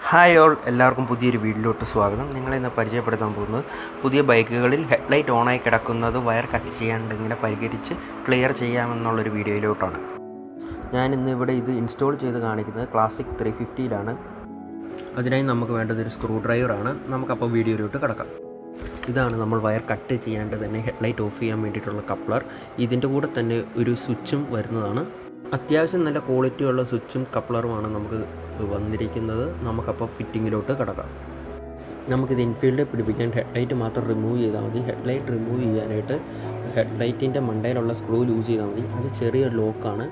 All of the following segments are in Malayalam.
ഹായ് ഓൾ, എല്ലാവർക്കും പുതിയൊരു വീഡിയോയിലോട്ട് സ്വാഗതം. നിങ്ങളിന്ന് പരിചയപ്പെടുത്താൻ പോകുന്നത് പുതിയ ബൈക്കുകളിൽ ഹെഡ്ലൈറ്റ് ഓണായി കിടക്കുന്നത് വയർ കട്ട് ചെയ്യാണ്ട് ഇങ്ങനെ പരിഹരിച്ച് ക്ലിയർ ചെയ്യാമെന്നുള്ളൊരു വീഡിയോയിലോട്ടാണ്. ഞാനിന്ന് ഇവിടെ ഇത് ഇൻസ്റ്റാൾ ചെയ്ത് കാണിക്കുന്നത് ക്ലാസിക് 350യിലാണ്. അതിനായി നമുക്ക് വേണ്ടത് ഒരു സ്ക്രൂ ഡ്രൈവറാണ്. നമുക്കപ്പോൾ വീഡിയോയിലോട്ട് കിടക്കാം. ഇതാണ് നമ്മൾ വയർ കട്ട് ചെയ്യാണ്ട് തന്നെ ഹെഡ്ലൈറ്റ് ഓഫ് ചെയ്യാൻ വേണ്ടിയിട്ടുള്ള കപ്ലർ. ഇതിൻ്റെ കൂടെ തന്നെ ഒരു സ്വിച്ചും വരുന്നതാണ്. അത്യാവശ്യം നല്ല ക്വാളിറ്റിയുള്ള സ്വിച്ചും കപ്ലറുമാണ് നമുക്ക് വന്നിരിക്കുന്നത്. നമുക്കപ്പോൾ ഫിറ്റിങ്ങിലോട്ട് കിടക്കാം. നമുക്കിത് ഇൻഫീൽഡിൽ പിടിപ്പിക്കാൻ ഹെഡ്ലൈറ്റ് മാത്രം റിമൂവ് ചെയ്താൽ മതി. ഹെഡ്ലൈറ്റ് റിമൂവ് ചെയ്യാനായിട്ട് ഹെഡ്ലൈറ്റിൻ്റെ മണ്ടയിലുള്ള സ്ക്രൂ ലൂസ് ചെയ്താൽ മതി. അത് ചെറിയൊരു ലോക്കാണ്.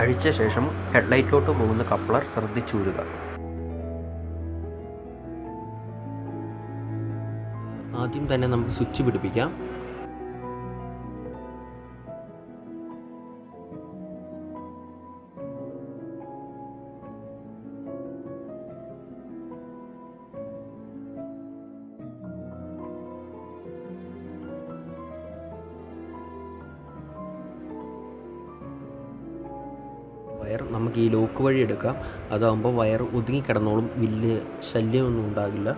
അഴിച്ച ശേഷം ഹെഡ്ലൈറ്റിലോട്ട് പോകുന്ന കപ്ലർ ശ്രദ്ധിച്ചൂരുക. ആദ്യം തന്നെ നമുക്ക് സ്വിച്ച് പിടിപ്പിക്കാം. വയർ നമുക്ക് ഈ ലോക്ക് വഴി എടുക്കാം. അതാകുമ്പോൾ വയർ ഒതുങ്ങിക്കിടന്നോളും, വലിയ ശല്യമൊന്നും ഉണ്ടാകില്ല.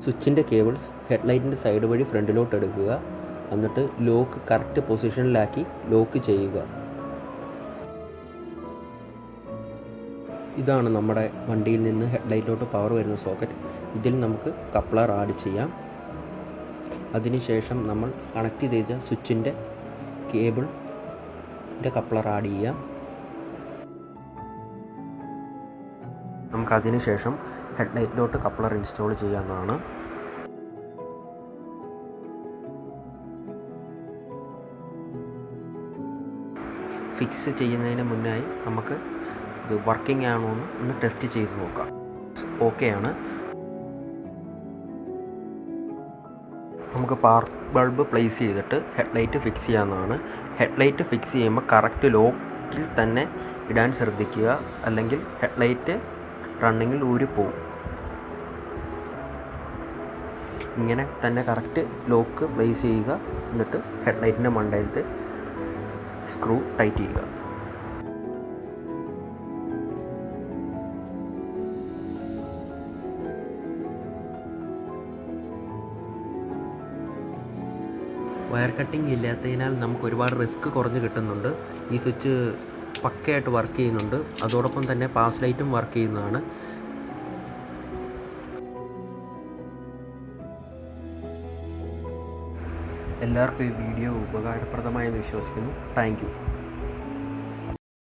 സ്വിച്ചിൻ്റെ കേബിൾസ് ഹെഡ്ലൈറ്റിൻ്റെ സൈഡ് വഴി ഫ്രണ്ടിലോട്ട് എടുക്കുക. എന്നിട്ട് ലോക്ക് കറക്റ്റ് പൊസിഷനിലാക്കി ലോക്ക് ചെയ്യുക. ഇതാണ് നമ്മുടെ വണ്ടിയിൽ നിന്ന് ഹെഡ്ലൈറ്റിലോട്ട് പവർ വരുന്ന സോക്കറ്റ്. ഇതിൽ നമുക്ക് കപ്ലർ ആഡ് ചെയ്യാം. അതിനുശേഷം നമ്മൾ കണക്ട് ചെയ്ത സ്വിച്ചിൻ്റെ കേബിളിൻ്റെ കപ്ലർ ആഡ് ചെയ്യാം. നമുക്കതിന് ശേഷം ഹെഡ്ലൈറ്റിലോട്ട് കപ്ലർ ഇൻസ്റ്റാൾ ചെയ്യാവുന്നതാണ്. ഫിക്സ് ചെയ്യുന്നതിന് മുന്നായി നമുക്ക് ഇത് വർക്കിംഗ് ആണോ എന്ന് ഒന്ന് ടെസ്റ്റ് ചെയ്ത് നോക്കാം. ഓക്കെയാണ്. നമുക്ക് പാർക്ക് ബൾബ് പ്ലേസ് ചെയ്തിട്ട് ഹെഡ്ലൈറ്റ് ഫിക്സ് ചെയ്യാവുന്നതാണ്. ഹെഡ്ലൈറ്റ് ഫിക്സ് ചെയ്യുമ്പോൾ കറക്റ്റ് ലോക്കിൽ തന്നെ ഇടാൻ ശ്രദ്ധിക്കുക, അല്ലെങ്കിൽ ഹെഡ്ലൈറ്റ് റണ്ണിങ്ങിൽ ഊരിപ്പോവും. ഇങ്ങനെ തന്നെ കറക്റ്റ് ലോക്ക് പ്ലേസ് ചെയ്യുക. എന്നിട്ട് ഹെഡ്ലൈറ്റിൻ്റെ മണ്ടയിലത്തെ സ്ക്രൂ ടൈറ്റ് ചെയ്യുക. വയർ കട്ടിങ് ഇല്ലാത്തതിനാൽ നമുക്ക് ഒരുപാട് റിസ്ക് കുറഞ്ഞ് കിട്ടുന്നുണ്ട്. ഈ സ്വിച്ച് പക്കയായിട്ട് വർക്ക് ചെയ്യുന്നുണ്ട്. അതോടൊപ്പം തന്നെ പാസ് ലൈറ്റും വർക്ക് ചെയ്യുന്നതാണ്. എല്ലാവർക്കും ഈ വീഡിയോ ഉപകാരപ്രദമായെന്ന് വിശ്വസിക്കുന്നു. Thank you.